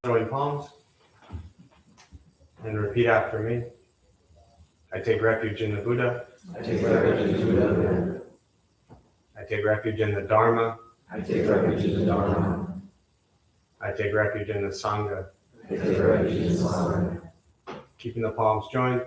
Join palms and repeat after me. I take refuge in the Buddha. I take refuge in the Buddha. I take refuge in the Dharma. I take refuge in the Dharma. I take refuge in the Sangha. I take refuge in the Sangha. Keeping the palms joined.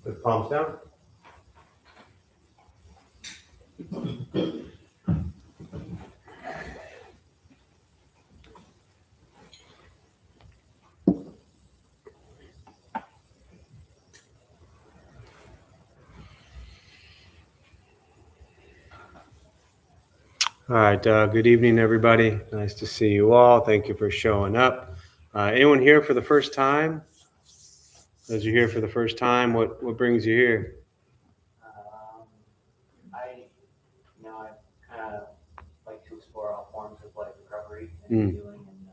Put the palms down. All right, good evening, everybody. Nice to see you all. Thank you for showing up. Anyone here for the first time? Those who are here for the first time, what brings you here? I kind of like to explore all forms of like recovery and healing, and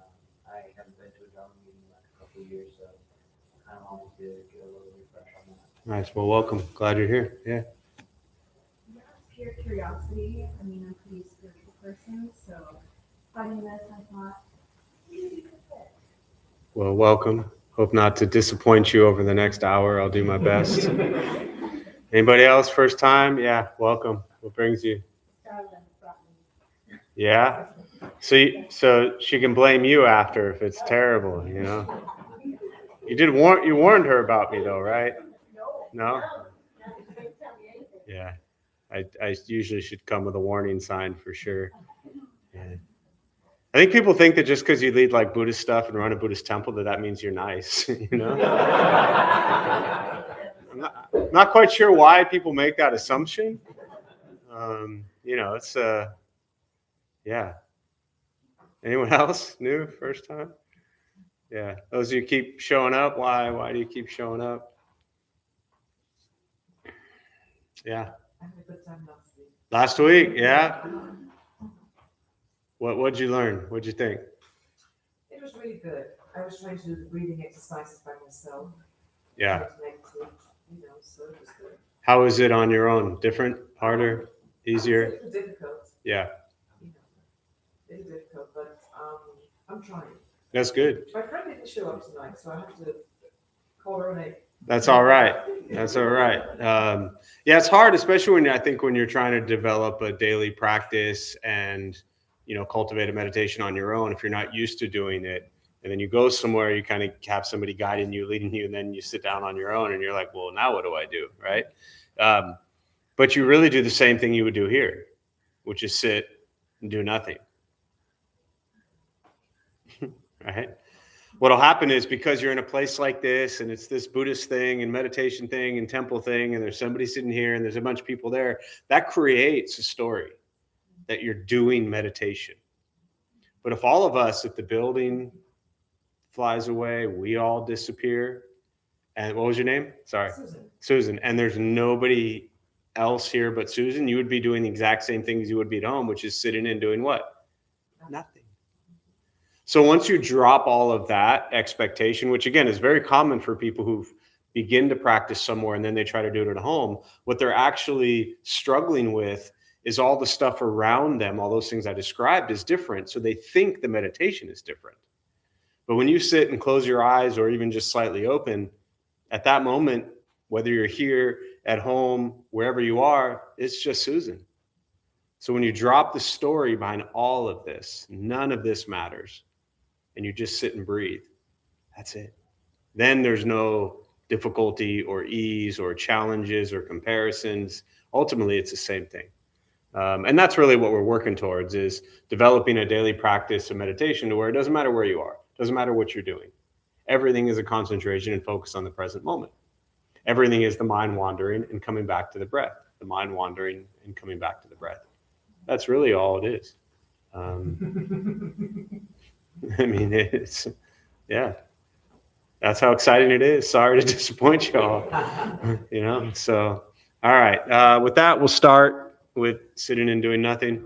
I haven't been to a Dharma meeting in like a couple of years, so I kind of wanted to get a little refresh on that. Nice. Well, welcome. Glad you're here. Yeah. Pure curiosity. I mean, I'm a pretty spiritual person, so finding this, I thought, really good fit. Well, welcome. Hope not to disappoint you over the next hour. I'll do my best. Anybody else? First time? Yeah. Welcome. What brings you? Yeah. So she can blame you after if it's terrible. You know. You warned her about me though, right? No. Yeah. I usually should come with a warning sign for sure. Yeah. I think people think that just because you lead like Buddhist stuff and run a Buddhist temple that means you're nice, you know? I'm not quite sure why people make that assumption. It's yeah. Anyone else new first time? Yeah. Those of you keep showing up, why do you keep showing up? Yeah. I had a good time last week. Last week, yeah. What'd you learn? What'd you think? It was really good. I was trying to do the breathing exercises by myself. Yeah. So it was good. How was it on your own? Different, harder, easier? It's a little difficult. Yeah. A little difficult, but I'm trying. That's good. My friend didn't show up tonight, so I have to call her name. That's all right. That's all right. Yeah, it's hard, especially when you're trying to develop a daily practice and, cultivate a meditation on your own. If you're not used to doing it, and then you go somewhere, you kind of have somebody guiding you, leading you, and then you sit down on your own and you're like, well, now what do I do? Right. But you really do the same thing you would do here, which is sit and do nothing. Right. What'll happen is because you're in a place like this and it's this Buddhist thing and meditation thing and temple thing, and there's somebody sitting here and there's a bunch of people there, that creates a story that you're doing meditation. But if the building flies away, we all disappear. And what was your name? Sorry. Susan. And there's nobody else here but Susan, you would be doing the exact same things you would be at home, which is sitting and doing what? Nothing. So once you drop all of that expectation, which again is very common for people who begin to practice somewhere and then they try to do it at home, what they're actually struggling with is all the stuff around them, all those things I described is different. So they think the meditation is different. But when you sit and close your eyes or even just slightly open, at that moment, whether you're here, at home, wherever you are, it's just Susan. So when you drop the story behind all of this, none of this matters. And you just sit and breathe. That's it. Then there's no difficulty or ease or challenges or comparisons. Ultimately, it's the same thing. And that's really what we're working towards, is developing a daily practice of meditation to where it doesn't matter where you are. It doesn't matter what you're doing. Everything is a concentration and focus on the present moment. Everything is the mind wandering and coming back to the breath. The mind wandering and coming back to the breath. That's really all it is. I mean, it's, yeah. That's how exciting it is. Sorry to disappoint you all. So all right. With that, we'll start with sitting and doing nothing.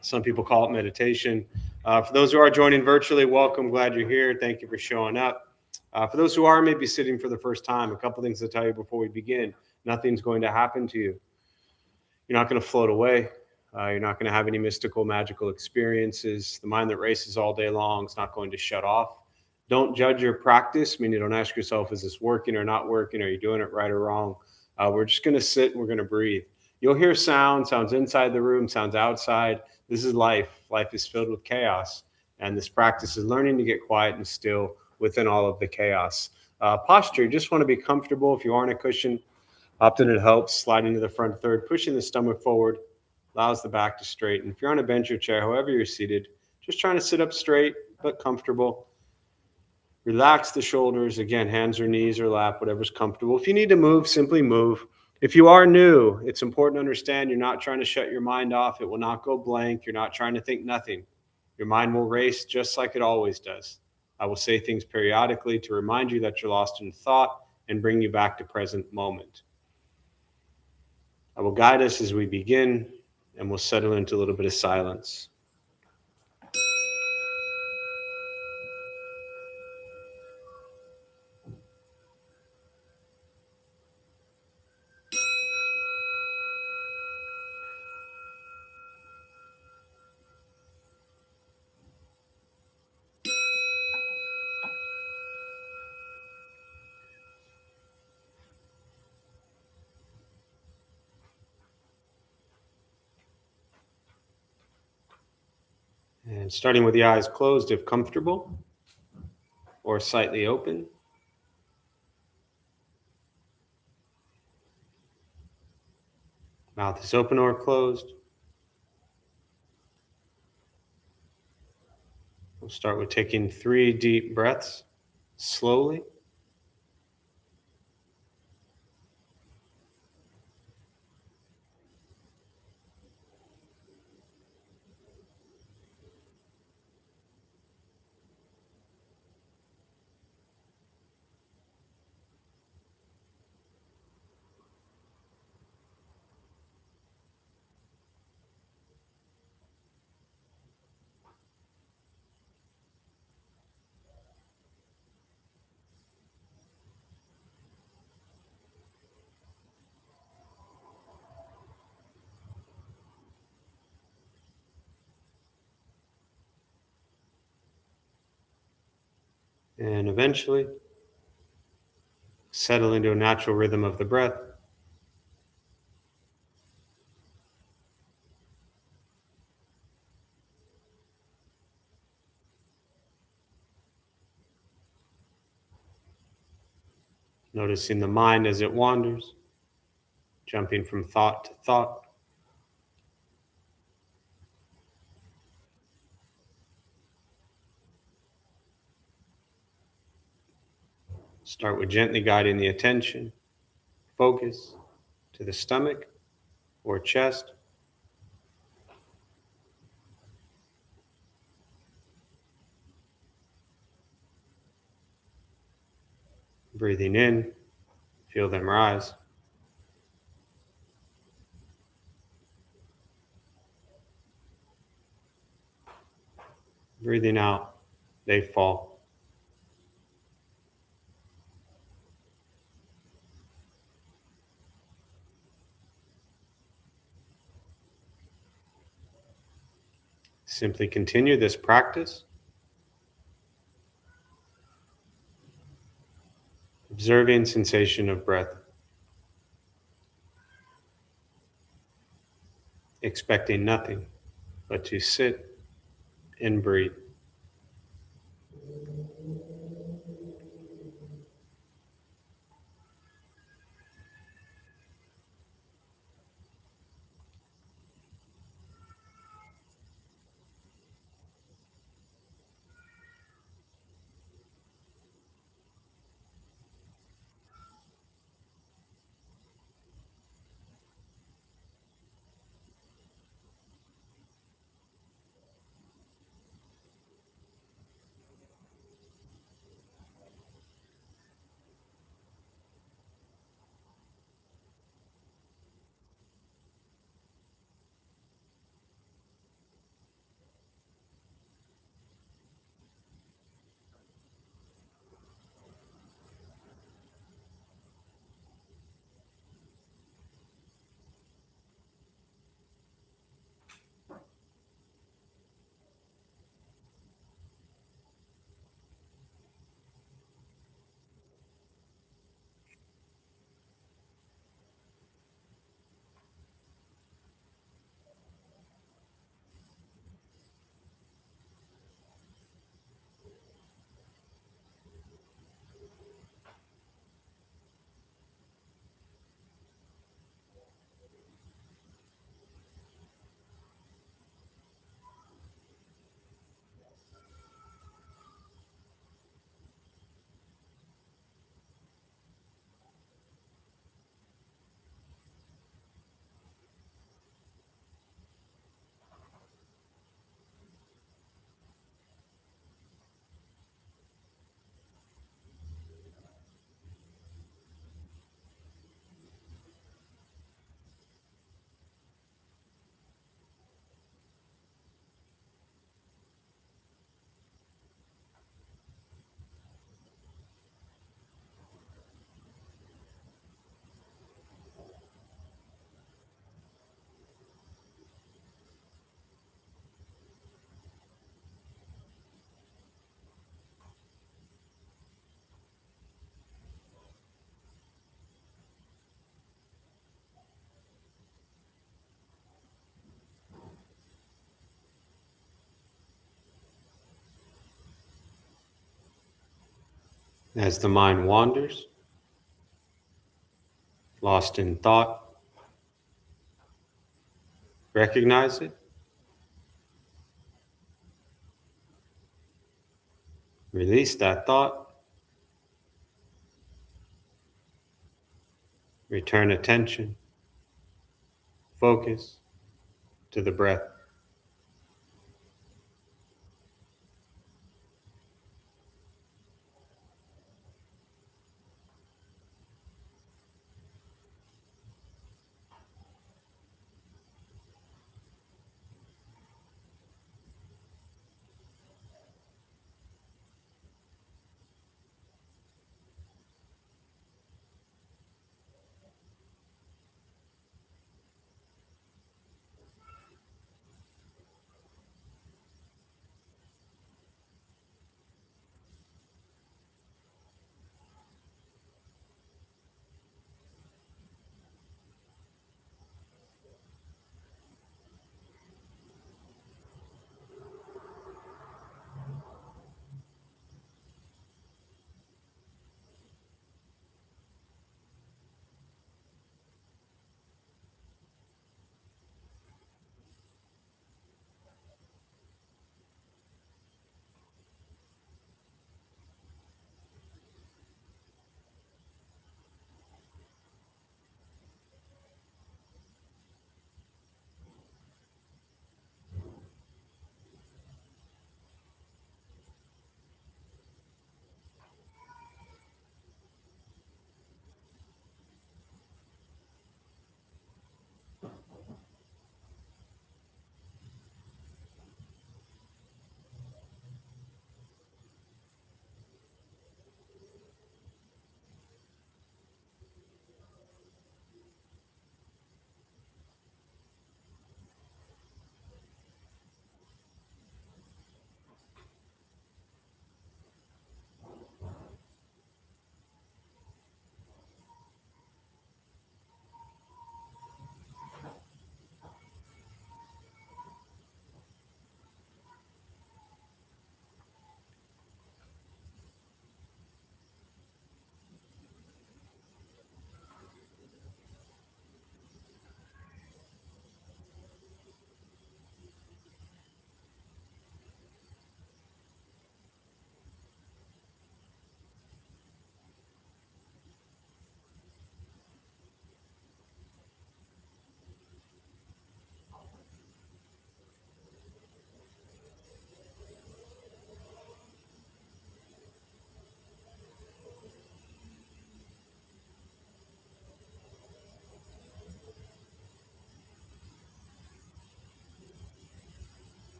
Some people call it meditation. For those who are joining virtually, welcome. Glad you're here. Thank you for showing up. For those who are maybe sitting for the first time, a couple things to tell you before we begin. Nothing's going to happen to you. You're not going to float away. You're not going to have any mystical, magical experiences. The mind that races all day long is not going to shut off. Don't judge your practice, meaning don't ask yourself, is this working or not working? Are you doing it right or wrong? We're just going to sit and we're going to breathe. You'll hear sounds inside the room, sounds outside. This is life. Life is filled with chaos. And this practice is learning to get quiet and still within all of the chaos. Posture, you just want to be comfortable. If you are on a cushion, often it helps sliding to the front third, pushing the stomach forward, allows the back to straighten. If you're on a bench or chair, however you're seated, just trying to sit up straight but comfortable. Relax the shoulders. Again, hands or knees or lap, whatever's comfortable. If you need to move, simply move. If you are new, it's important to understand you're not trying to shut your mind off. It will not go blank. You're not trying to think nothing. Your mind will race just like it always does. I will say things periodically to remind you that you're lost in thought and bring you back to present moment. I will guide us as we begin, and we'll settle into a little bit of silence. And starting with the eyes closed if comfortable, or slightly open. Mouth is open or closed. We'll start with taking 3 deep breaths slowly. And eventually, settle into a natural rhythm of the breath. Noticing the mind as it wanders, jumping from thought to thought. Start with gently guiding the attention, focus to the stomach or chest. Breathing in, feel them rise. Breathing out, they fall. Simply continue this practice, observing sensation of breath, expecting nothing but to sit and breathe. As the mind wanders, lost in thought, recognize it. Release that thought. Return attention, focus to the breath.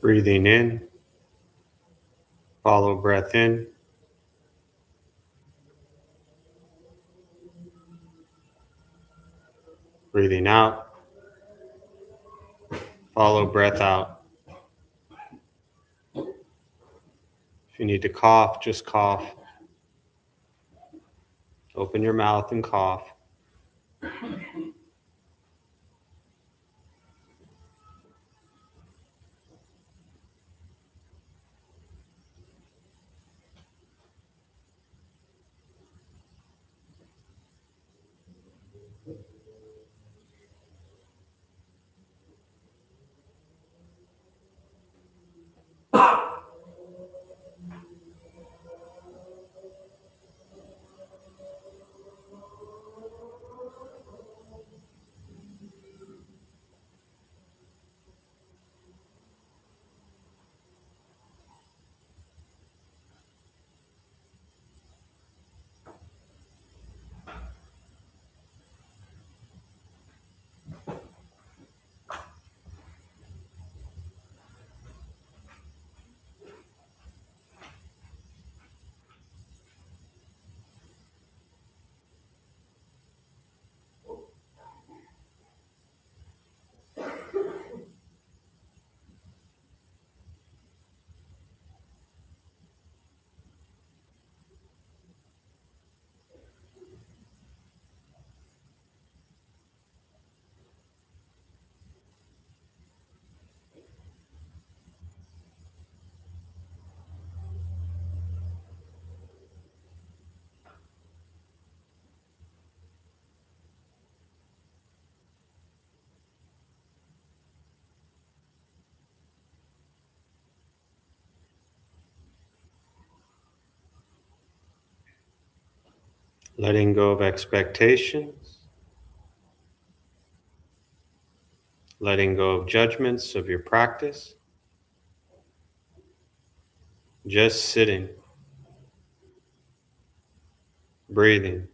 Breathing in, follow breath in. Breathing out, follow breath out. If you need to cough, just cough. Open your mouth and cough. letting go of expectations, letting go of judgments of your practice, just sitting, breathing.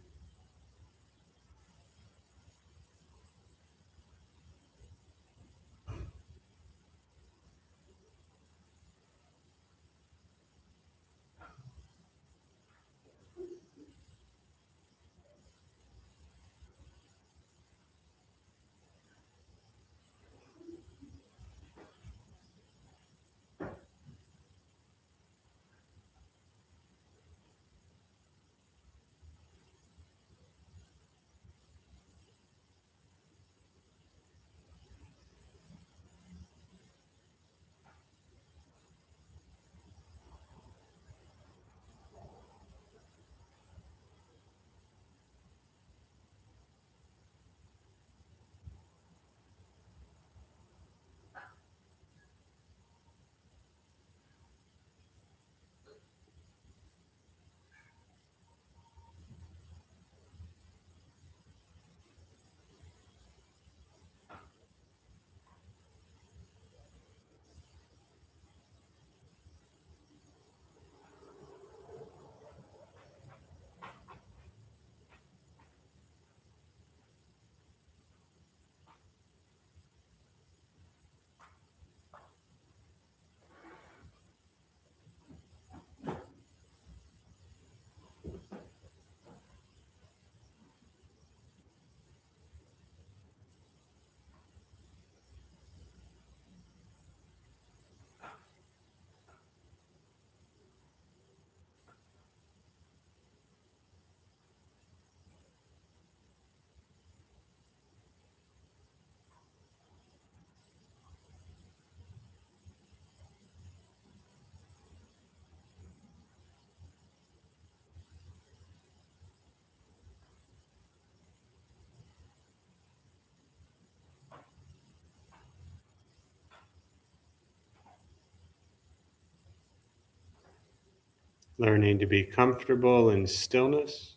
Learning to be comfortable in stillness,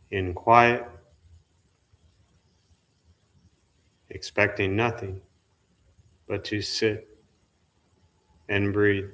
in quiet, expecting nothing but to sit and breathe.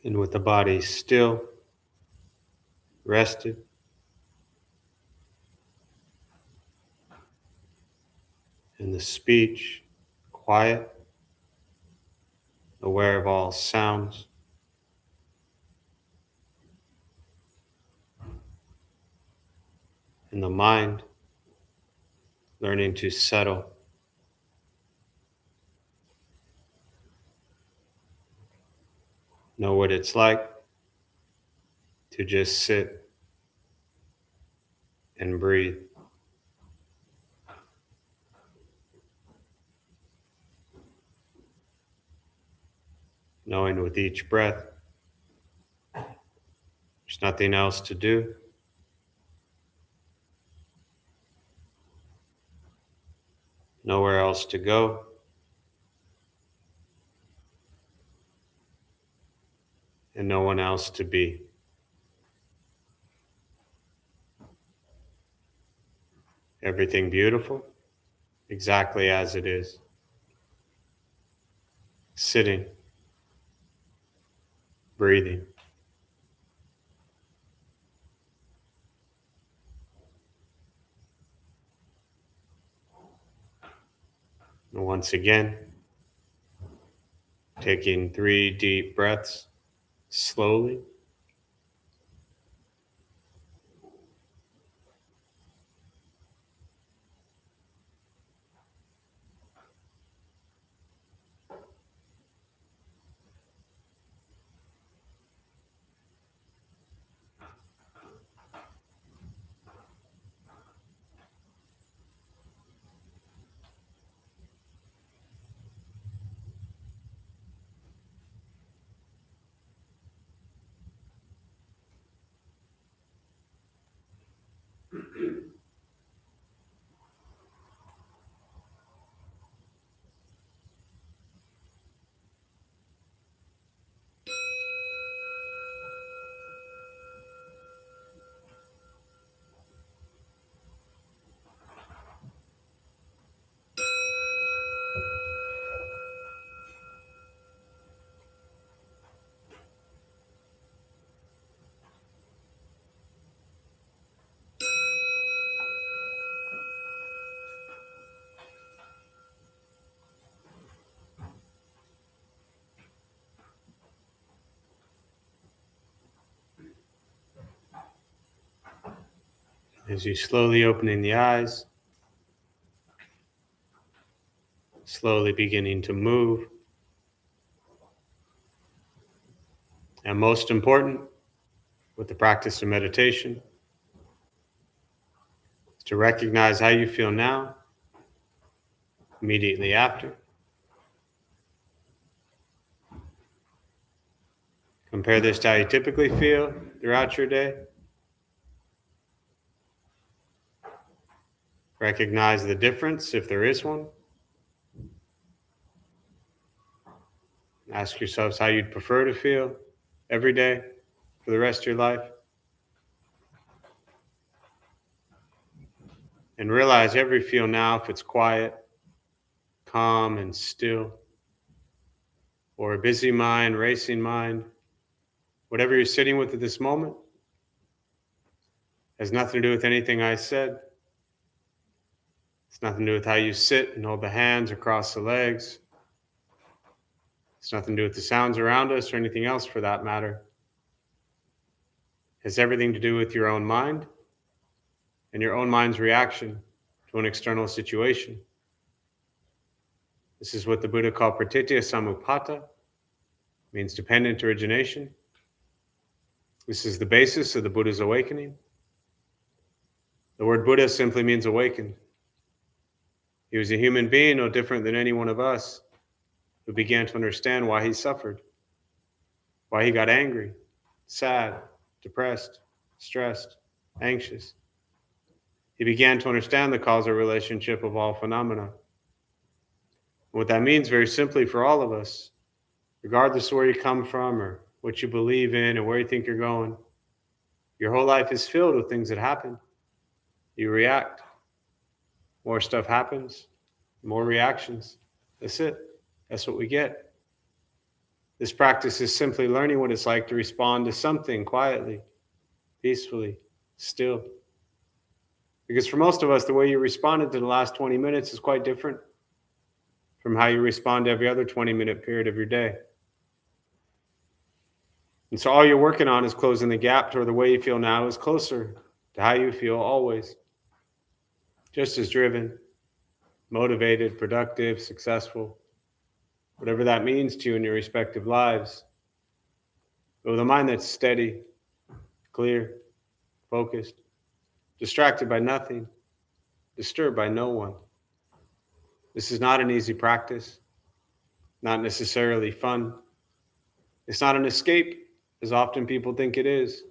And with the body still, rested, and the speech quiet, aware of all sounds, and the mind learning to settle, know what it's like to just sit and breathe. Knowing with each breath, there's nothing else to do. Nowhere else to go. And no one else to be. Everything beautiful, exactly as it is. Sitting, breathing. And once again, taking 3 deep breaths slowly. As you slowly opening the eyes, slowly beginning to move. And most important, with the practice of meditation, is to recognize how you feel now, immediately after. Compare this to how you typically feel throughout your day. Recognize the difference, if there is one. Ask yourselves how you'd prefer to feel every day for the rest of your life. And realize every feel now, if it's quiet, calm, and still, or a busy mind, racing mind, whatever you're sitting with at this moment, has nothing to do with anything I said. It's nothing to do with how you sit and hold the hands or cross the legs. It's nothing to do with the sounds around us or anything else for that matter. It has everything to do with your own mind and your own mind's reaction to an external situation. This is what the Buddha called pratitya samutpata, means dependent origination. This is the basis of the Buddha's awakening. The word Buddha simply means awakened. He was a human being, no different than any one of us, who began to understand why he suffered, why he got angry, sad, depressed, stressed, anxious. He began to understand the causal relationship of all phenomena. What that means very simply for all of us, regardless of where you come from or what you believe in or where you think you're going, your whole life is filled with things that happen. You react. More stuff happens, more reactions. That's it. That's what we get. This practice is simply learning what it's like to respond to something quietly, peacefully, still. Because for most of us, the way you responded to the last 20 minutes is quite different from how you respond to every other 20-minute period of your day. And so all you're working on is closing the gap toward the way you feel now is closer to how you feel always. Just as driven, motivated, productive, successful, whatever that means to you in your respective lives. But with a mind that's steady, clear, focused, distracted by nothing, disturbed by no one. This is not an easy practice, not necessarily fun. It's not an escape, as often people think it is.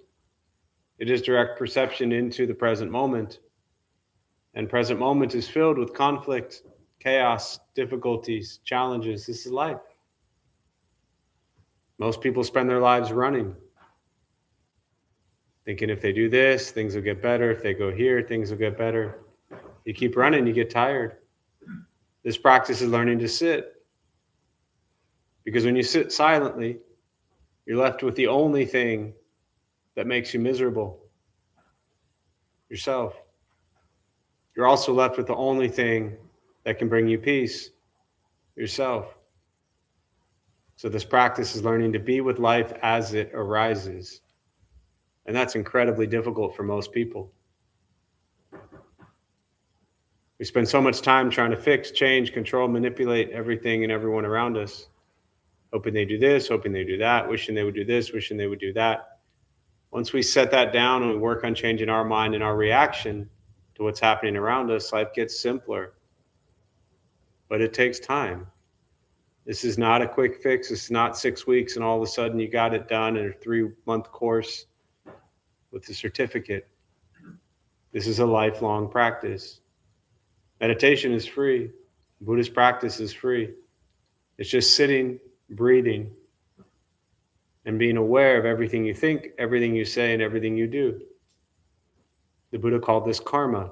It is direct perception into the present moment. And present moment is filled with conflict, chaos, difficulties, challenges. This is life. Most people spend their lives running, thinking if they do this, things will get better. If they go here, things will get better. You keep running, you get tired. This practice is learning to sit. Because when you sit silently, you're left with the only thing that makes you miserable, yourself. You're also left with the only thing that can bring you peace, yourself. So this practice is learning to be with life as it arises. And that's incredibly difficult for most people. We spend so much time trying to fix, change, control, manipulate everything and everyone around us. Hoping they do this, hoping they do that, wishing they would do this, wishing they would do that. Once we set that down and we work on changing our mind and our reaction to what's happening around us, life gets simpler. But it takes time. This is not a quick fix. It's not 6 weeks and all of a sudden you got it done in a 3-month course with a certificate. This is a lifelong practice. Meditation is free. Buddhist practice is free. It's just sitting, breathing, and being aware of everything you think, everything you say, and everything you do. The Buddha called this karma.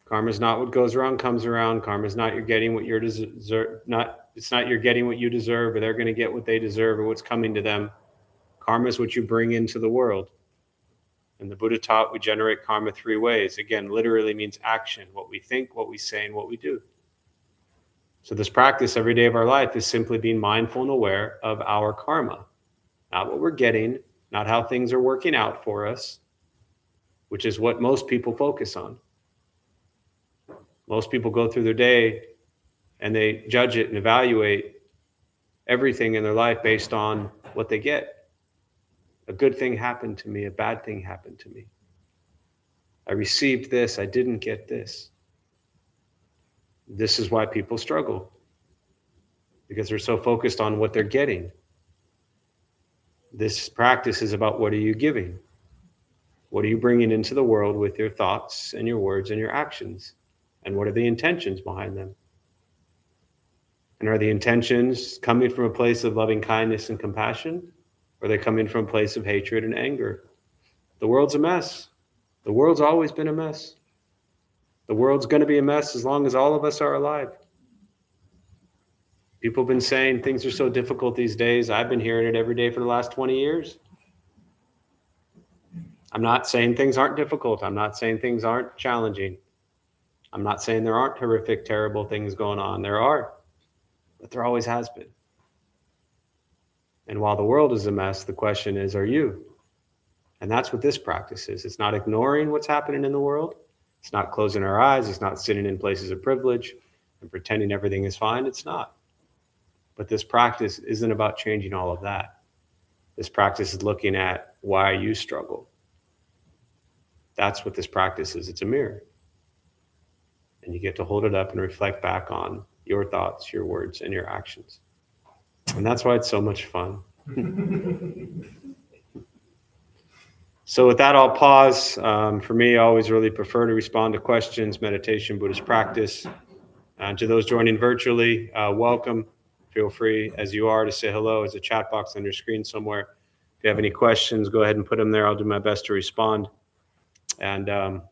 Karma is not what goes around comes around. Karma is not you're getting what you're deserve. It's not you're getting what you deserve, or they're going to get what they deserve, or what's coming to them. Karma is what you bring into the world. And the Buddha taught we generate karma 3 ways. Again, literally means action: what we think, what we say, and what we do. So this practice every day of our life is simply being mindful and aware of our karma. Not what we're getting, not how things are working out for us, which is what most people focus on. Most people go through their day and they judge it and evaluate everything in their life based on what they get. A good thing happened to me, a bad thing happened to me. I received this, I didn't get this. This is why people struggle, because they're so focused on what they're getting. This practice is about what are you giving? What are you bringing into the world with your thoughts and your words and your actions? And what are the intentions behind them? And are the intentions coming from a place of loving kindness and compassion? Or are they coming from a place of hatred and anger? The world's a mess. The world's always been a mess. The world's going to be a mess as long as all of us are alive. People have been saying things are so difficult these days. I've been hearing it every day for the last 20 years. I'm not saying things aren't difficult. I'm not saying things aren't challenging. I'm not saying there aren't horrific, terrible things going on. There are, but there always has been. And while the world is a mess, the question is, are you? And that's what this practice is. It's not ignoring what's happening in the world. It's not closing our eyes. It's not sitting in places of privilege and pretending everything is fine. It's not. But this practice isn't about changing all of that. This practice is looking at why you struggle. That's what this practice is. It's a mirror. And you get to hold it up and reflect back on your thoughts, your words, and your actions. And that's why it's so much fun. So with that, I'll pause. For me, I always really prefer to respond to questions, meditation, Buddhist practice. To those joining virtually, welcome. Feel free, as you are, to say hello. There's a chat box on your screen somewhere. If you have any questions, go ahead and put them there. I'll do my best to respond. And we'll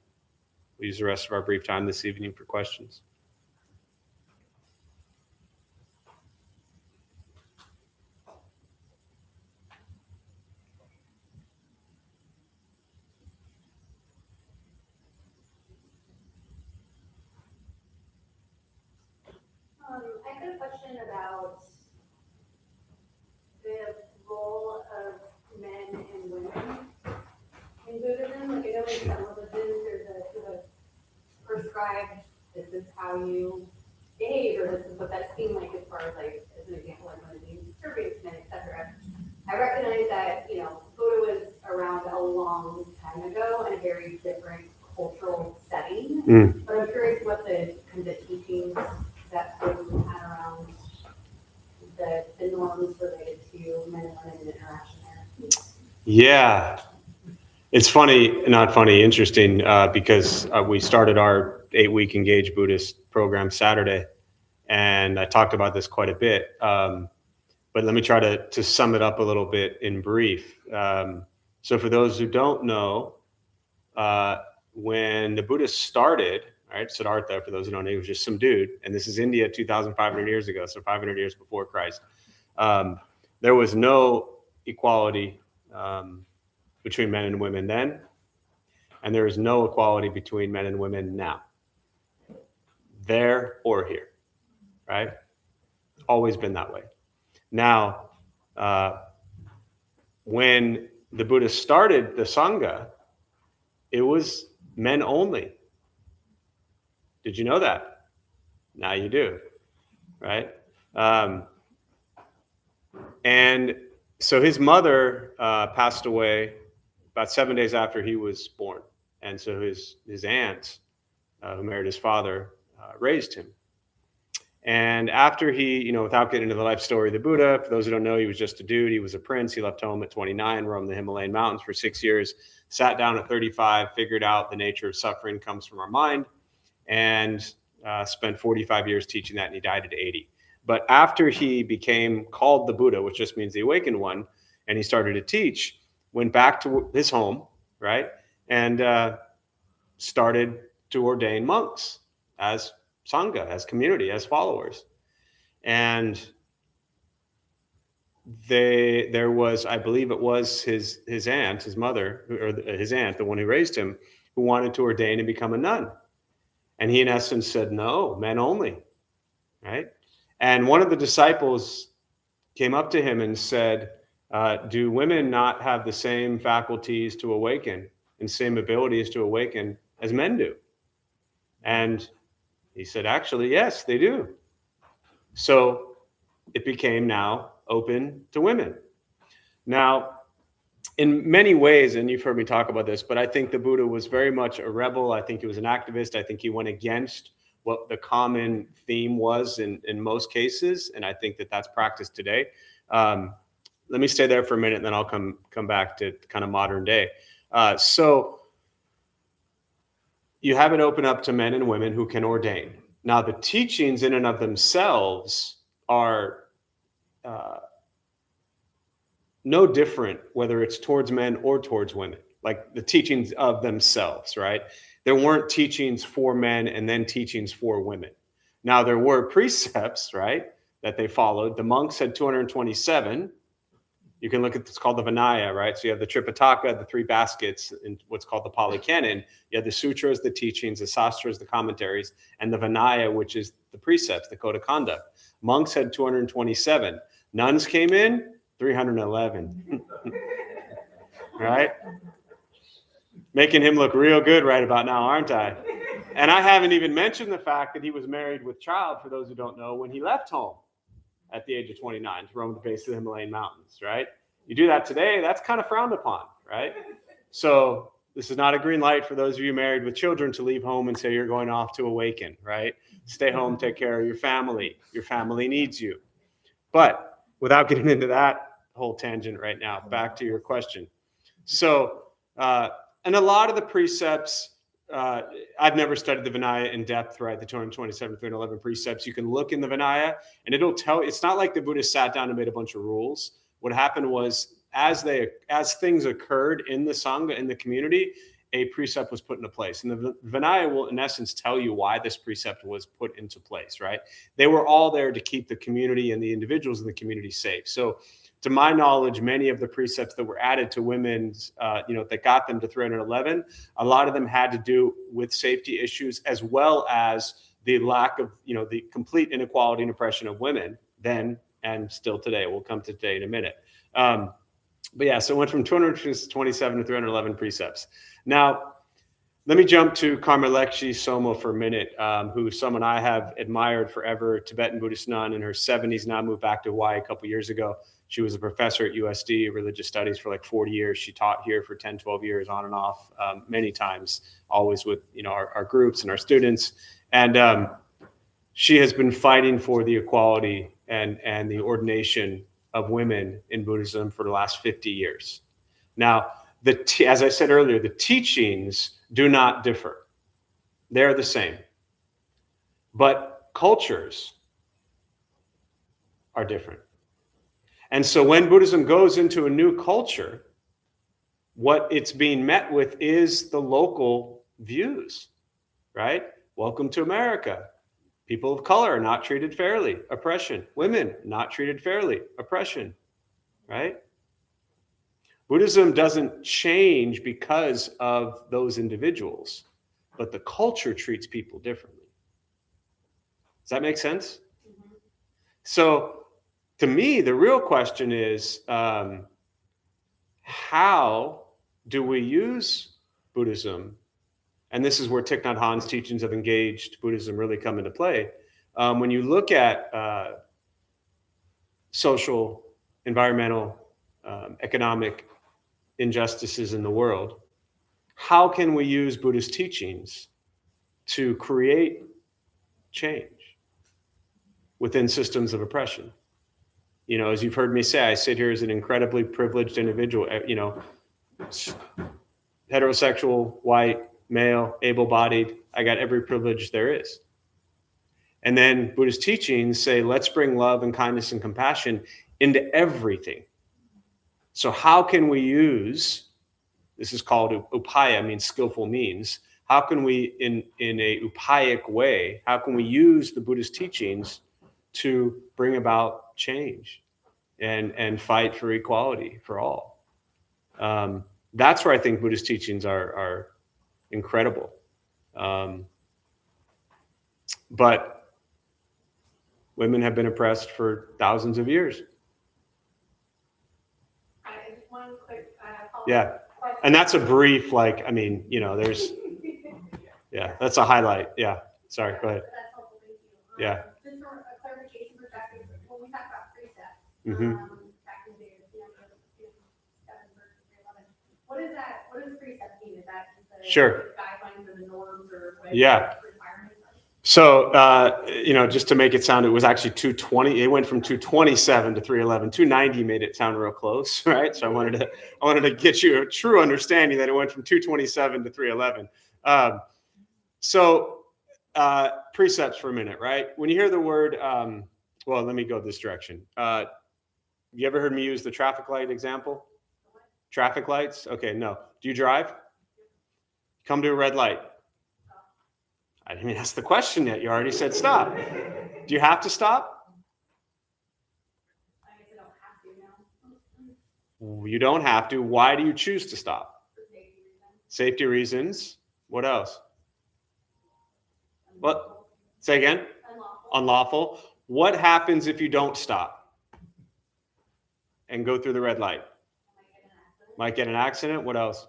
use the rest of our brief time this evening for questions. a question about the role of men and women in Buddhism. Like I know in some religions there's a prescribed, this is how you behave, or this is what that seemed like as far as like, as an example, like when it means serving men, etc. I recognize that, Buddha was around a long time ago in a very different cultural setting. But I'm curious what the kind of teachings that Buddhism had around the norms related to men and women interaction there. Yeah. It's funny, not funny, interesting, because we started our 8-week Engaged Buddhist program Saturday, and I talked about this quite a bit. But let me try to sum it up a little bit in brief. So for those who don't know, when the Buddhists started, right, Siddhartha, for those who don't know, he was just some dude, and this is India 2,500 years ago, so 500 years before Christ. There was no equality between men and women then, and there is no equality between men and women now. There or here, right? Always been that way. Now, when the Buddhists started the Sangha, it was men only. Did you know that? Now you do, right? And so his mother passed away about 7 days after he was born. And so his aunt, who married his father, raised him. And after he, without getting into the life story of the Buddha, for those who don't know, he was just a dude. He was a prince. He left home at 29, roamed the Himalayan mountains for 6 years, sat down at 35, figured out the nature of suffering comes from our mind, and spent 45 years teaching that, and he died at 80. But after he became called the Buddha, which just means the awakened one, and he started to teach, went back to his home, right, and started to ordain monks as Sangha, as community, as followers. And there was, I believe it was his aunt, his mother, or his aunt, the one who raised him, who wanted to ordain and become a nun. And he, in essence, said, no, men only, right? And one of the disciples came up to him and said, do women not have the same faculties to awaken and same abilities to awaken as men do? And he said, actually, yes, they do. So it became now open to women. Now, in many ways, and you've heard me talk about this, but I think the Buddha was very much a rebel. I think he was an activist. I think he went against what the common theme was in most cases. And I think that that's practiced today. Let me stay there for a minute, and then I'll come back to kind of modern day. So you have it open up to men and women who can ordain. Now, the teachings in and of themselves are no different, whether it's towards men or towards women, like the teachings of themselves, right? There weren't teachings for men and then teachings for women. Now, there were precepts, right, that they followed. The monks had 227. You can look at, it's called the Vinaya, right? So you have the Tripitaka, the 3 baskets, and what's called the Pali Canon. You have the sutras, the teachings, the sastras, the commentaries, and the Vinaya, which is the precepts, the code of conduct. Monks had 227. Nuns came in, 311. Right? Making him look real good right about now, aren't I? And I haven't even mentioned the fact that he was married with child, for those who don't know, when he left home at the age of 29 to roam the base of the Himalayan mountains, right? You do that today, that's kind of frowned upon, right? So this is not a green light for those of you married with children to leave home and say you're going off to awaken, right? Stay home, take care of your family. Your family needs you. But without getting into that whole tangent right now, back to your question. So, and a lot of the precepts, I've never studied the Vinaya in depth, right? The 227, 311 precepts. You can look in the Vinaya and it'll tell, it's not like the Buddha sat down and made a bunch of rules. What happened was as things occurred in the Sangha, in the community, a precept was put into place. And the Vinaya will, in essence, tell you why this precept was put into place, right? They were all there to keep the community and the individuals in the community safe. So to my knowledge, many of the precepts that were added to women's, that got them to 311, a lot of them had to do with safety issues, as well as the lack of, the complete inequality and oppression of women then and still today. We'll come to today in a minute. But yeah, so it went from 227 to 311 precepts. Now, let me jump to Karmalekshi Somo for a minute, who's someone I have admired forever, Tibetan Buddhist nun in her 70s, now moved back to Hawaii a couple years ago. She was a professor at USD, religious studies, for like 40 years. She taught here for 10, 12 years on and off, many times, always with our groups and our students. And she has been fighting for the equality and the ordination of women in Buddhism for the last 50 years. Now, as I said earlier, the teachings do not differ. They're the same. But cultures are different. And so when Buddhism goes into a new culture, what it's being met with is the local views, right? Welcome to America. People of color are not treated fairly, oppression. Women not treated fairly, oppression, right? Buddhism doesn't change because of those individuals, but the culture treats people differently. Does that make sense? Mm-hmm. So to me, the real question is, how do we use Buddhism? And this is where Thich Nhat Hanh's teachings of engaged Buddhism really come into play. When you look at social, environmental, economic injustices in the world, how can we use Buddhist teachings to create change within systems of oppression? As you've heard me say, I sit here as an incredibly privileged individual, heterosexual, white, male, able-bodied. I got every privilege there is. And then Buddhist teachings say, let's bring love and kindness and compassion into everything. So how can we use, this is called upaya, means skillful means. How can we, in a upayic way, how can we use the Buddhist teachings to bring about change and fight for equality for all? That's where I think Buddhist teachings are incredible. But women have been oppressed for thousands of years. Just one quick Yeah. And that's a brief, there's, yeah, that's a highlight. Yeah. Sorry, go ahead. That's helpful, thank you. Yeah. Just from a clarification perspective, when we talk about precepts, Mm-hmm. back in the day, 7 verses 11, what does precept mean? Is that just the Sure. guidelines or the norms or whatever? Yeah. Requirements are? So, just to make it sound, it was actually 220. It went from 227 to 311. 290 made it sound real close, right? So I wanted to get you a true understanding that it went from 227 to 311. Precepts for a minute, right? When you hear the word, well, let me go this direction. You ever heard me use the traffic light example? Traffic lights? Okay, no. Do you drive? Come to a red light. I didn't even ask the question yet. You already said stop. Do you have to stop? I guess I don't have to now. You don't have to. Why do you choose to stop? For safety reasons. Safety reasons. What else? What? Say again? Unlawful. Unlawful. What happens if you don't stop and go through the red light? Might get an accident. What else?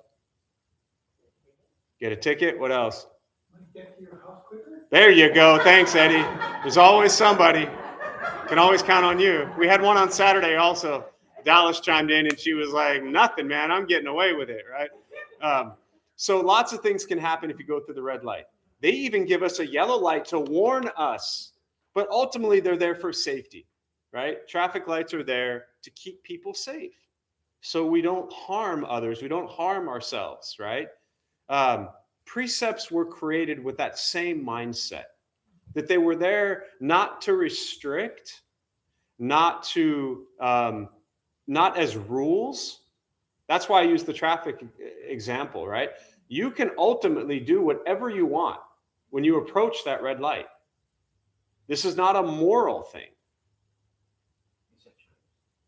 Get a ticket. What else? Get to your house quicker? There you go. Thanks, Eddie. There's always somebody. Can always count on you. We had one on Saturday also. Dallas chimed in and she was like, nothing, man. I'm getting away with it, right? So lots of things can happen if you go through the red light. They even give us a yellow light to warn us. But ultimately, they're there for safety, right? Traffic lights are there to keep people safe. So we don't harm others. We don't harm ourselves, right? Precepts were created with that same mindset, that they were there not to restrict, not as rules. That's why I use the traffic example, right? You can ultimately do whatever you want when you approach that red light. This is not a moral thing.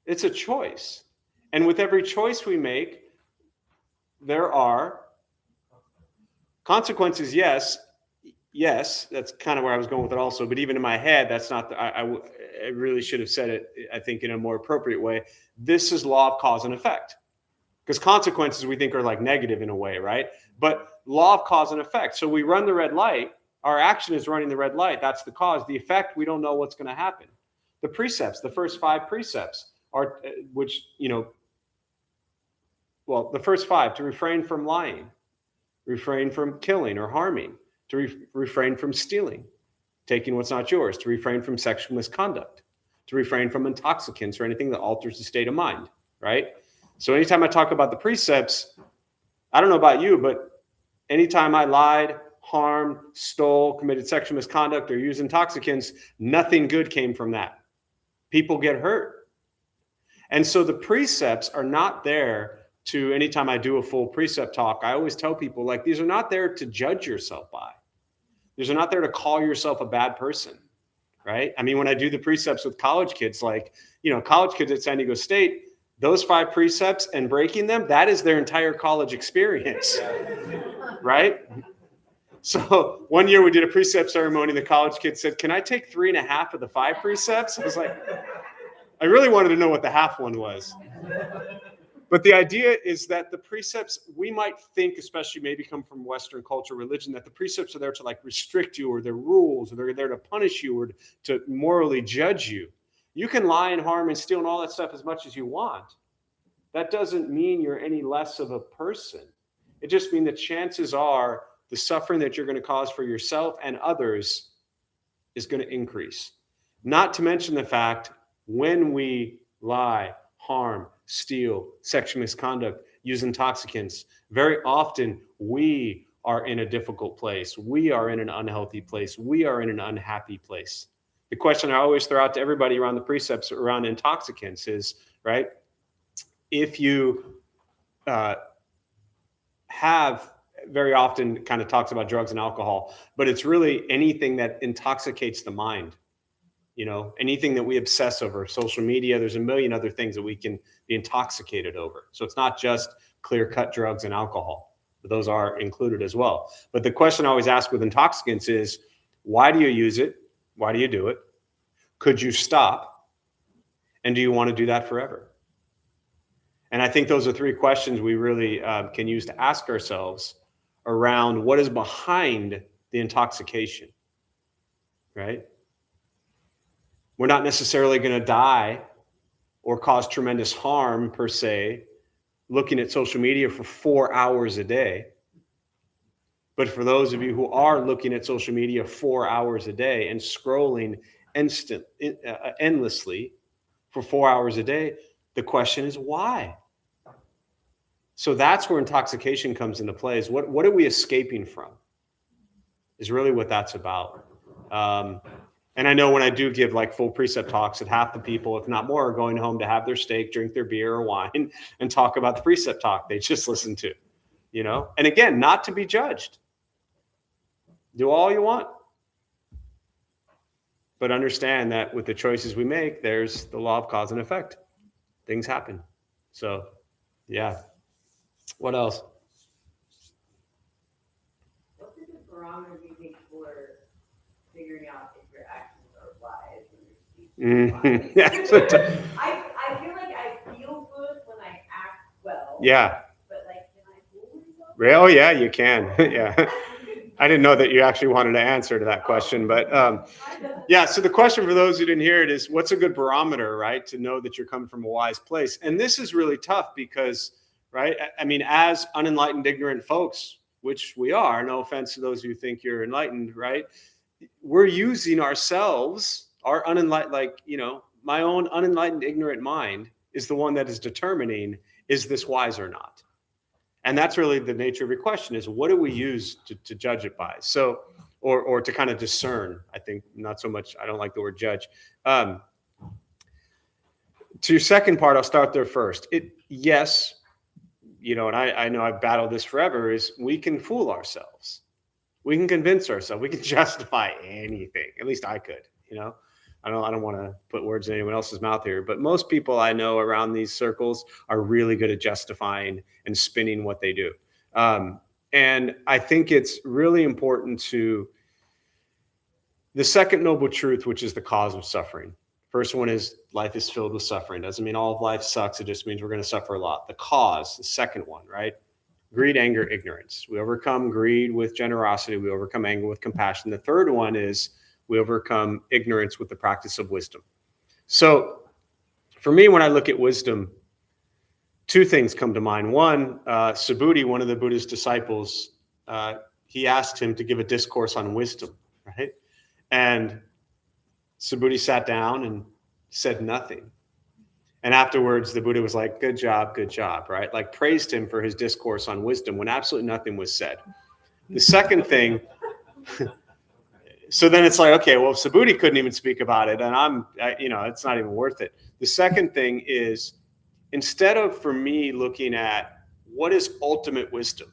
It's a choice. And with every choice we make, there are consequences, yes. yes, that's kind of where I was going with it also. But even in my head, that's not, I really should have said it, I think, in a more appropriate way. This is law of cause and effect. Because consequences we think are like negative in a way, right? But law of cause and effect. So we run the red light. Our action is running the red light. That's the cause. The effect, we don't know what's going to happen. The precepts, the first 5 precepts are, which, well, the first 5, to refrain from lying, refrain from killing or harming, to refrain from stealing, taking what's not yours, to refrain from sexual misconduct, to refrain from intoxicants or anything that alters the state of mind, right? So anytime I talk about the precepts, I don't know about you, but anytime I lied, harmed, stole, committed sexual misconduct, or used intoxicants, nothing good came from that. People get hurt. And so the precepts are not there to, anytime I do a full precept talk, I always tell people, like, these are not there to judge yourself by. These are not there to call yourself a bad person, right? I mean, when I do the precepts with college kids, like, college kids at San Diego State, those 5 precepts and breaking them, that is their entire college experience, right? So one year we did a precept ceremony. The college kid said, "Can I take 3.5 of the 5 precepts?" I was like, I really wanted to know what the half one was. But the idea is that the precepts, we might think, especially maybe come from Western culture, religion, that the precepts are there to like restrict you, or they're rules, or they're there to punish you, or to morally judge you. You can lie and harm and steal and all that stuff as much as you want. That doesn't mean you're any less of a person. It just means that chances are the suffering that you're going to cause for yourself and others is going to increase. Not to mention the fact, when we lie, harm, steal, sexual misconduct, use intoxicants, very often we are in a difficult place. We are in an unhealthy place. We are in an unhappy place. The question I always throw out to everybody around the precepts around intoxicants is, right, if you have, very often kind of talks about drugs and alcohol, but it's really anything that intoxicates the mind. Anything that we obsess over, social media, there's a million other things that we can be intoxicated over. So it's not just clear-cut drugs and alcohol, but those are included as well. But the question I always ask with intoxicants is, why do you use it? Why do you do it? Could you stop? And do you want to do that forever? And I think those are 3 questions we really can use to ask ourselves around what is behind the intoxication, right? We're not necessarily going to die or cause tremendous harm per se looking at social media for 4 hours a day. But for those of you who are looking at social media 4 hours a day and scrolling endlessly for 4 hours a day, the question is why? So that's where intoxication comes into play. Is what are we escaping from? Is really what that's about. And I know when I do give like full precept talks, that half the people, if not more, are going home to have their steak, drink their beer or wine, and talk about the precept talk they just listened to. And again, not to be judged. Do all you want. But understand that with the choices we make, there's the law of cause and effect. Things happen. So, yeah. What else? What's a good barometer you think for figuring out if your actions are wise and your speech is wise? I feel like I feel good when I act well. Yeah. But like, can I fool myself? Oh, yeah, you can. Yeah. I didn't know that you actually wanted to answer to that question, but yeah. So the question for those who didn't hear it is, what's a good barometer, right, to know that you're coming from a wise place? And this is really tough because, right, I mean, as unenlightened, ignorant folks, which we are, no offense to those who think you're enlightened, right? We're using ourselves, our unenlightened, like, my own unenlightened, ignorant mind is the one that is determining, is this wise or not? And that's really the nature of your question, is what do we use to judge it by? So, or to kind of discern, I think, not so much, I don't like the word judge. To your second part, I'll start there first. Yes, and I know I've battled this forever, is we can fool ourselves. We can convince ourselves. We can justify anything. At least I could, I don't want to put words in anyone else's mouth here, but most people I know around these circles are really good at justifying and spinning what they do. And I think it's really important to The second noble truth, which is the cause of suffering. First one is life is filled with suffering. Doesn't mean all of life sucks. It just means we're going to suffer a lot. The cause, the second one, right? Greed, anger, ignorance. We overcome greed with generosity. We overcome anger with compassion. The third one is we overcome ignorance with the practice of wisdom. So for me, when I look at wisdom, two things come to mind. One, Subhuti, one of the Buddha's disciples, he asked him to give a discourse on wisdom, right? And Subhuti sat down and said nothing. And afterwards, the Buddha was like, good job, right? Like praised him for his discourse on wisdom when absolutely nothing was said. The second thing, so then it's like, okay, well, if Subhuti couldn't even speak about it, and it's not even worth it. The second thing is, instead of, for me, looking at what is ultimate wisdom,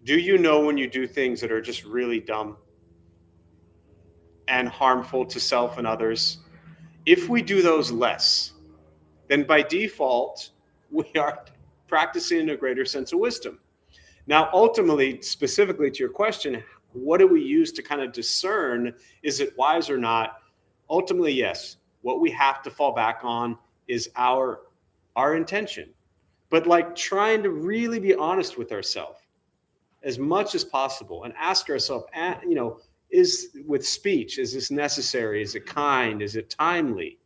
do you know when you do things that are just really dumb and harmful to self and others? If we do those less, then by default, we are practicing a greater sense of wisdom. Now, ultimately, specifically to your question, what do we use to kind of discern, is it wise or not? Ultimately, yes. What we have to fall back on is our intention. But like trying to really be honest with ourselves as much as possible and ask ourselves, is with speech, is this necessary? Is it kind? Is it timely?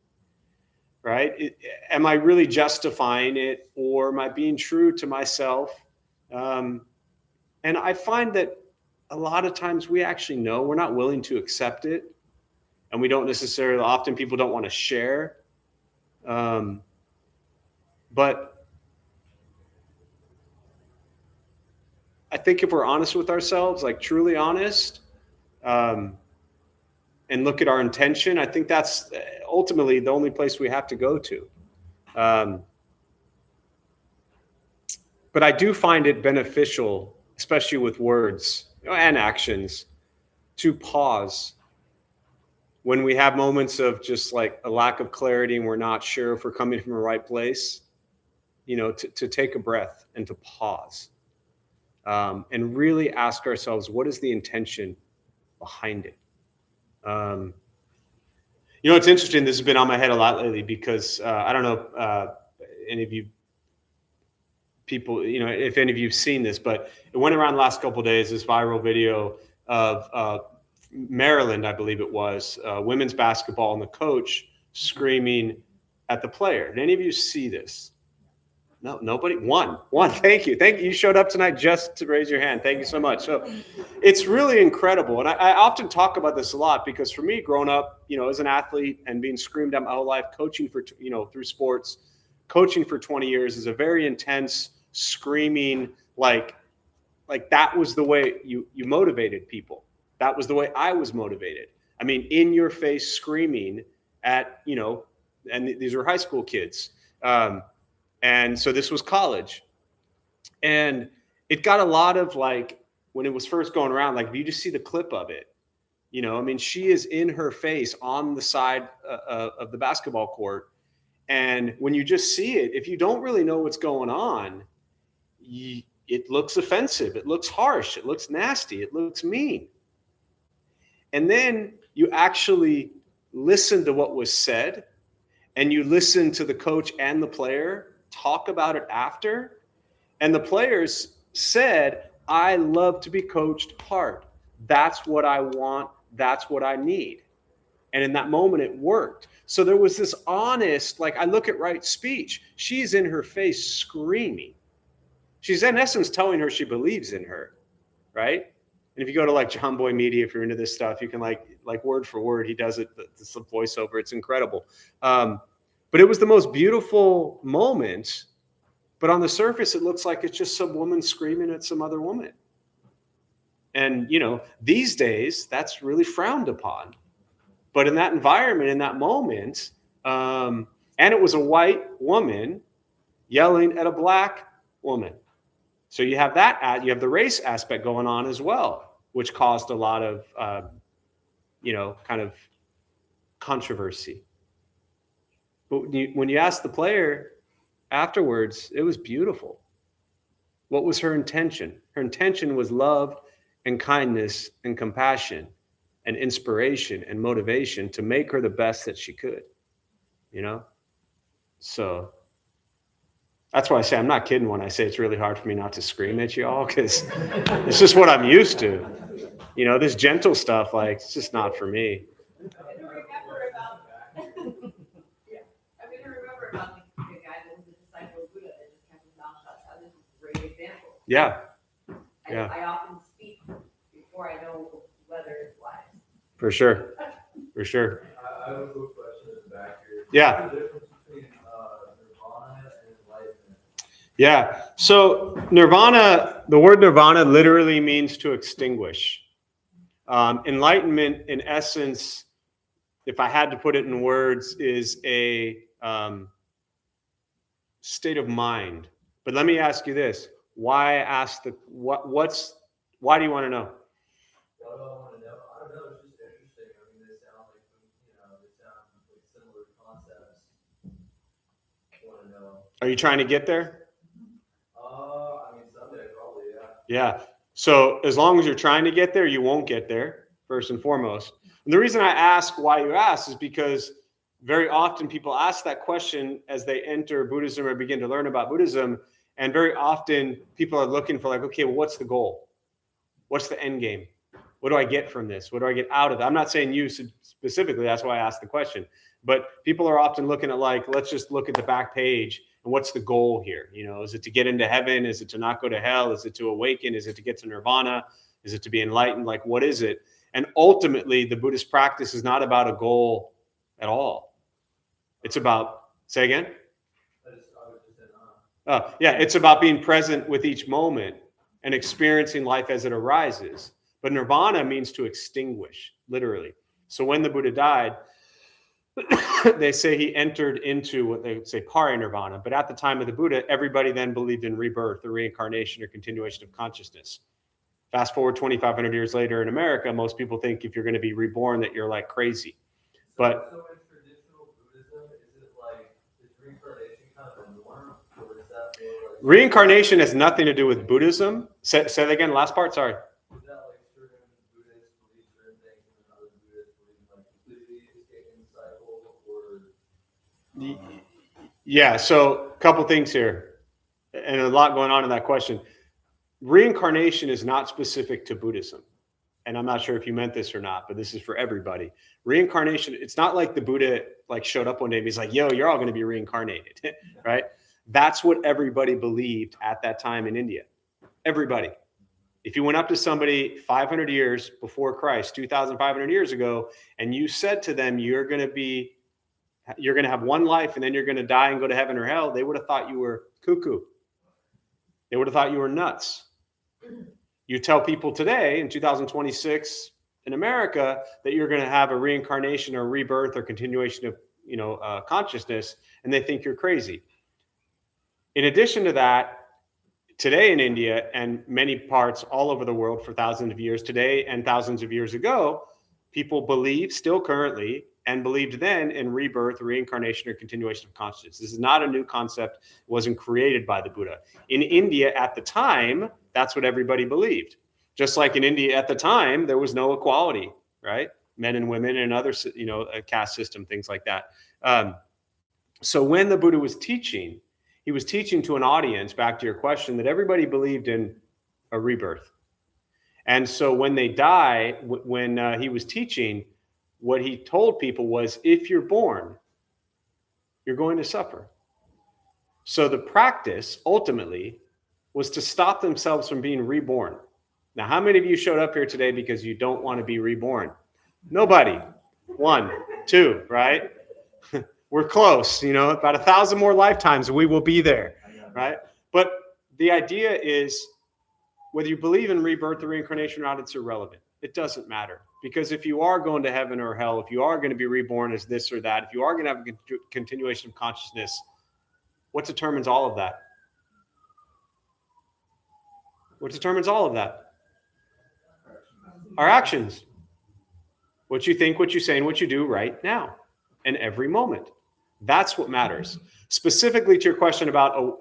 Right? Am I really justifying it, or am I being true to myself? And I find that a lot of times we actually know, we're not willing to accept it. And we don't necessarily, often people don't want to share. But I think if we're honest with ourselves, like truly honest, and look at our intention, I think that's ultimately the only place we have to go to. But I do find it beneficial, especially with words and actions, to pause when we have moments of just like a lack of clarity and we're not sure if we're coming from the right place, to take a breath and to pause, and really ask ourselves, what is the intention behind it? It's interesting. This has been on my head a lot lately because I don't know any of you people, if any of you've seen this, but it went around the last couple of days, this viral video of Maryland, I believe it was, women's basketball, and the coach screaming at the player. Did any of you see this? No, nobody. One. Thank you. You showed up tonight just to raise your hand. Thank you so much. So it's really incredible. And I often talk about this a lot because for me, growing up, as an athlete and being screamed at my whole life, coaching for, through sports, coaching for 20 years is a very intense screaming, like that was the way you motivated people. That was the way I was motivated. I mean, in your face screaming at, and these were high school kids. And so this was college, and it got a lot of when it was first going around, if you just see the clip of it, she is in her face on the side of the basketball court. And when you just see it, if you don't really know what's going on, it looks offensive. It looks harsh. It looks nasty. It looks mean. And then you actually listen to what was said, and you listen to the coach and the player talk about it after. And the players said, I love to be coached hard. That's what I want. That's what I need. And in that moment, it worked. So there was this honest, I look at right speech. She's in her face screaming. She's in essence telling her she believes in her, right? And if you go to John Boy Media, if you're into this stuff, you can like word for word, he does it, the voiceover. It's incredible. But it was the most beautiful moment. But on the surface, it looks like it's just some woman screaming at some other woman. And, these days, that's really frowned upon. But in that environment, in that moment, and it was a white woman yelling at a black woman. So you have you have the race aspect going on as well, which caused a lot of, kind of controversy. But when you ask the player afterwards, it was beautiful. What was her intention? Her intention was love and kindness and compassion. and inspiration and motivation to make her the best that she could, you know? So that's why I say I'm not kidding when I say it's really hard for me not to scream at you all, because it's just what I'm used to. You know, this gentle stuff, like, it's just not for me. I didn't remember about, yeah, I mean, I remember about the guy that was a disciple of Buddha that just kept his mouth shut. This is a great example. Yeah, I often speak before I know whether it's wise. for sure. For sure. I have a quick question at the back here. Yeah. What's the difference between nirvana and enlightenment? Yeah. So nirvana, the word nirvana literally means to extinguish. Enlightenment, in essence, if I had to put it in words, is a state of mind. But let me ask you this: why ask the why do you want to know? What do I want to know? I don't know. It's just interesting. I mean, they sound like, they sound like similar concepts. I want to know. Are you trying to get there? I mean, someday probably, yeah. Yeah. So as long as you're trying to get there, you won't get there, first and foremost. And the reason I ask why you ask is because very often people ask that question as they enter Buddhism or begin to learn about Buddhism. And very often people are looking for, like, okay, well, what's the goal? What's the end game? What do I get from this? What do I get out of it? I'm not saying you specifically. That's why I asked the question. But people are often looking at, like, let's just look at the back page. And what's the goal here? You know, is it to get into heaven? Is it to not go to hell? Is it to awaken? Is it to get to nirvana? Is it to be enlightened? Like, what is it? And ultimately, the Buddhist practice is not about a goal at all. It's about, say again? Yeah, it's about being present with each moment and experiencing life as it arises. But nirvana means to extinguish, literally. So when the Buddha died, they say he entered into what they would say parinirvana. But at the time of the Buddha, everybody then believed in rebirth or reincarnation or continuation of consciousness. Fast forward 2,500 years later in America, most people think if you're going to be reborn that you're like crazy. But So in traditional Buddhism, is it like, is reincarnation kind of a norm? Or is that more like, reincarnation has nothing to do with Buddhism. Say that again, last part, sorry. is that like certain Buddhists believe certain things and other Buddhists believe like completely escaping the cycle, or? Yeah, so a couple things here, and a lot going on in that question. Reincarnation is not specific to Buddhism. And I'm not sure if you meant this or not, but this is for everybody. Reincarnation, it's not like the Buddha like showed up one day and he's like, yo, you're all going to be reincarnated, right? That's what everybody believed at that time in India. Everybody. If you went up to somebody 500 years before Christ, 2,500 years ago, and you said to them, you're going to have one life and then you're going to die and go to heaven or hell, they would have thought you were cuckoo. They would have thought you were nuts. You tell people today in 2026 in America that you're going to have a reincarnation or rebirth or continuation of consciousness, and they think you're crazy. In addition to that, today in India and many parts all over the world for thousands of years today and thousands of years ago, people believe still currently and believed then in rebirth, reincarnation, or continuation of consciousness. This is not a new concept. It wasn't created by the Buddha. In India at the time, that's what everybody believed. Just like in India at the time, there was no equality, right? Men and women and other, a caste system, things like that. So when the Buddha was teaching, he was teaching to an audience, back to your question, that everybody believed in a rebirth. And so when they die, when he was teaching, what he told people was, if you're born, you're going to suffer. So the practice ultimately was to stop themselves from being reborn. Now, how many of you showed up here today because you don't want to be reborn? Nobody. 1, 2, right? We're close, about 1,000 more lifetimes we will be there, right? But the idea is, whether you believe in rebirth or reincarnation or not, it's irrelevant. It doesn't matter. Because if you are going to heaven or hell, if you are going to be reborn as this or that, if you are going to have a continuation of consciousness, what determines all of that? What determines all of that? Our actions. What you think, what you say, and what you do right now and every moment. That's what matters. Specifically to your question about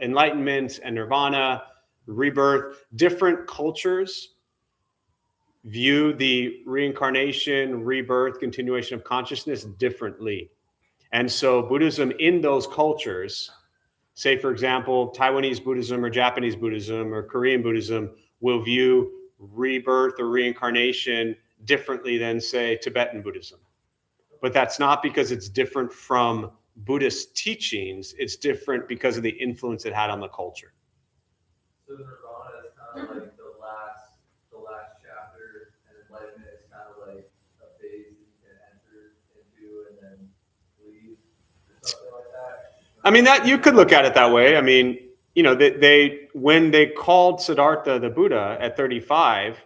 enlightenment and nirvana, rebirth, different cultures view the reincarnation, rebirth, continuation of consciousness differently. And so Buddhism in those cultures, say, for example, Taiwanese Buddhism or Japanese Buddhism or Korean Buddhism, will view rebirth or reincarnation differently than, say, Tibetan Buddhism. But that's not because it's different from Buddhist teachings. It's different because of the influence it had on the culture. So nirvana is kind of like the last chapter, and enlightenment is kind of like a phase you can enter into and then leave, or something like that. I mean, that you could look at it that way. I mean, you know, they when they called Siddhartha the Buddha at 35,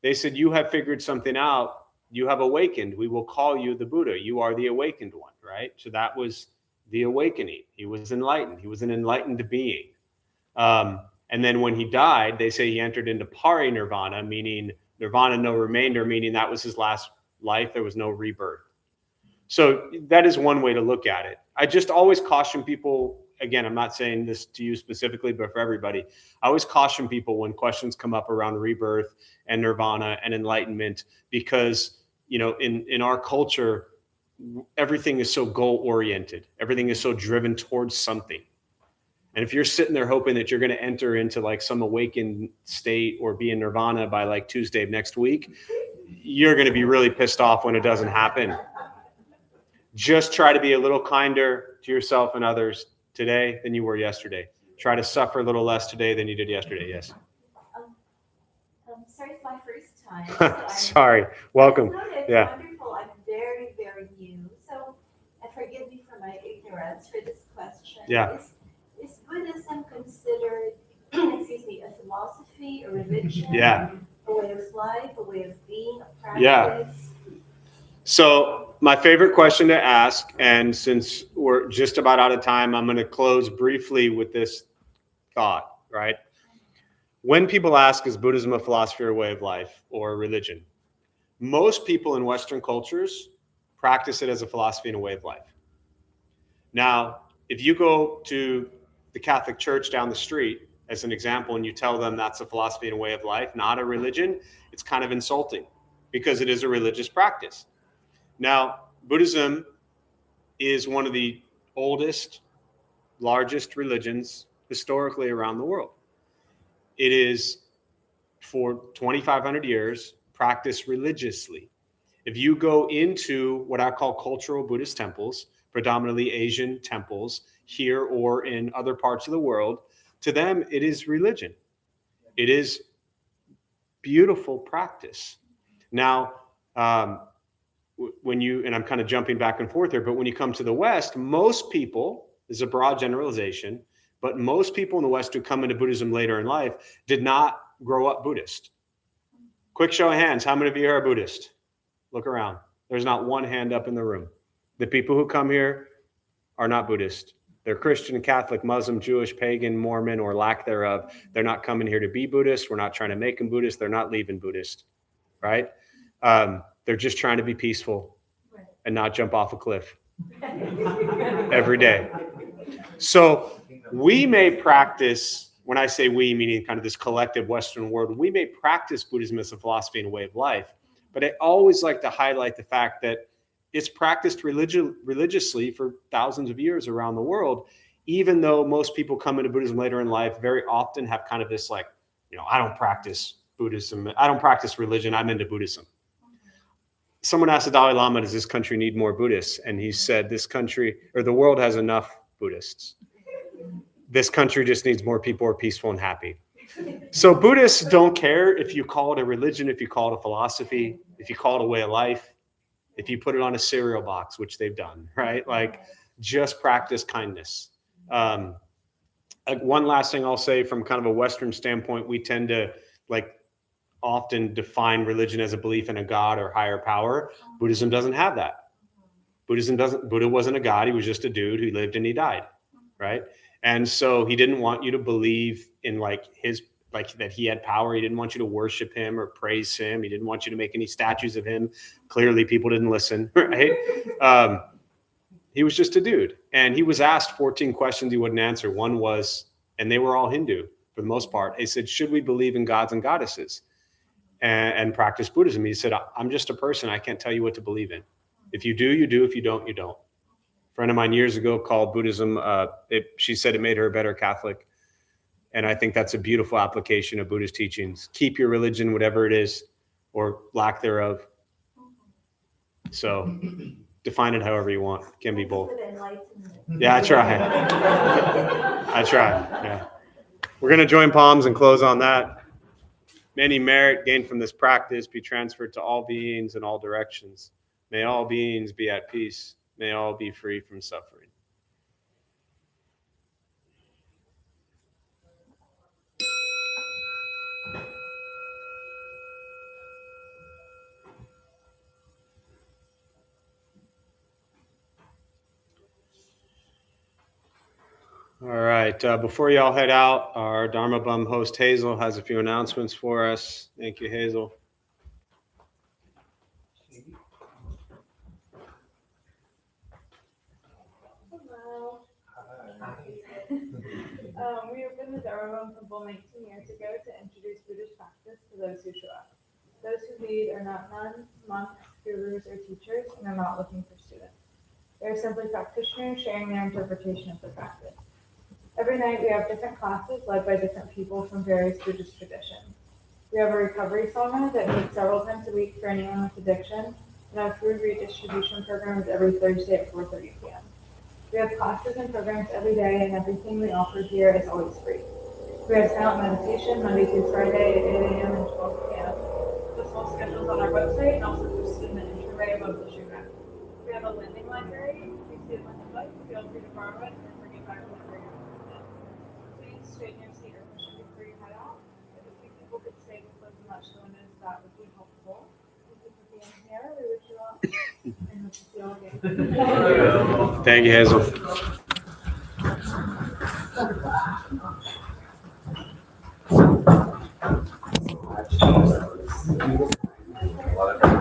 they said, "You have figured something out. You have awakened. We will call you the Buddha. You are the awakened one," right? So that was the awakening. He was enlightened. He was an enlightened being. And then when he died, they say he entered into parinirvana, meaning nirvana, no remainder, meaning that was his last life. There was no rebirth. So that is one way to look at it. I just always caution people, again, I'm not saying this to you specifically, but for everybody, I always caution people when questions come up around rebirth and nirvana and enlightenment, because, you know, in our culture, everything is so goal oriented. Everything is so driven towards something. And if you're sitting there hoping that you're going to enter into like some awakened state or be in nirvana by like Tuesday of next week, you're going to be really pissed off when it doesn't happen. Just try to be a little kinder to yourself and others today than you were yesterday. Try to suffer a little less today than you did yesterday. Yes. Sorry, it's my first time. So Sorry. Welcome. It's Yeah. wonderful. I'm very, very new. So, and forgive me for my ignorance for this question. Yeah. Is Buddhism considered, excuse me, a philosophy, a religion, Yeah. a way of life, a way of being, a practice? Yeah. So my favorite question to ask, and since we're just about out of time, I'm going to close briefly with this thought, right? When people ask, is Buddhism a philosophy or a way of life or a religion? Most people in Western cultures practice it as a philosophy and a way of life. Now, if you go to the Catholic Church down the street, as an example, and you tell them that's a philosophy and a way of life, not a religion, it's kind of insulting because it is a religious practice. Now, Buddhism is one of the oldest, largest religions historically around the world. It is, for 2,500 years, practiced religiously. If you go into what I call cultural Buddhist temples, predominantly Asian temples here or in other parts of the world, to them, it is religion. It is beautiful practice. Now, when you, and I'm kind of jumping back and forth here, but when you come to the West, most people, this is a broad generalization, but most people in the West who come into Buddhism later in life did not grow up Buddhist. Quick show of hands, how many of you are Buddhist? Look around. There's not one hand up in the room. The people who come here are not Buddhist. They're Christian, Catholic, Muslim, Jewish, pagan, Mormon, or lack thereof. They're not coming here to be Buddhist. We're not trying to make them Buddhist. They're not leaving Buddhist, right? They're just trying to be peaceful and not jump off a cliff every day. So we may practice, when I say we, meaning kind of this collective Western world, we may practice Buddhism as a philosophy and a way of life, but I always like to highlight the fact that it's practiced religiously for thousands of years around the world, even though most people come into Buddhism later in life very often have kind of this like, you know, I don't practice Buddhism. I don't practice religion. I'm into Buddhism. Someone asked the Dalai Lama, does this country need more Buddhists? And he said, this country, or the world has enough Buddhists. This country just needs more people who are peaceful and happy. So Buddhists don't care if you call it a religion, if you call it a philosophy, if you call it a way of life, if you put it on a cereal box, which they've done, right? Like, just practice kindness. One last thing I'll say from kind of a Western standpoint, we tend to like often define religion as a belief in a God or higher power. Buddhism doesn't have that. Buddha wasn't a God. He was just a dude who lived and he died, right? And so he didn't want you to believe in like that he had power. He didn't want you to worship him or praise him. He didn't want you to make any statues of him. Clearly people didn't listen, right? He was just a dude. And he was asked 14 questions he wouldn't answer. One was, and they were all Hindu for the most part. He said, should we believe in gods and goddesses? and practice Buddhism. He said, I'm just a person. I can't tell you what to believe in. If you do, you do. If you don't, you don't. A friend of mine years ago called Buddhism, she said it made her a better Catholic. And I think that's a beautiful application of Buddhist teachings. Keep your religion, whatever it is, or lack thereof. So define it however you want. It can be both. Yeah, I try. I try. Yeah. We're going to join palms and close on that. May any merit gained from this practice be transferred to all beings in all directions. May all beings be at peace. May all be free from suffering. All right. Before y'all head out, our Dharma Bum host Hazel has a few announcements for us. Thank you, Hazel. Hello. We opened the Dharma Bum Temple 19 years ago to introduce Buddhist practice to those who show up. Those who lead are not nuns, monks, gurus, or teachers, and are not looking for students. They are simply practitioners sharing their interpretation of the practice. Every night we have different classes led by different people from various Buddhist traditions. We have a recovery sauna that meets several times a week for anyone with addiction, and have food redistribution programs every Thursday at 4:30 p.m. We have classes and programs every day, and everything we offer here is always free. We have silent meditation Monday through Friday at 8 a.m. and 12 p.m. The full schedule is on our website and also posted in the entryway above the shoe rack. We have a lending library. If you see a lending book, feel free to borrow it and bring it back whenever you're done. Please straighten your seat or push it before you head out. If a few people could stay with us and let the windows, that would be helpful. Thank you for being here. We wish you all and hope to see you all again. Thank you, Hazel.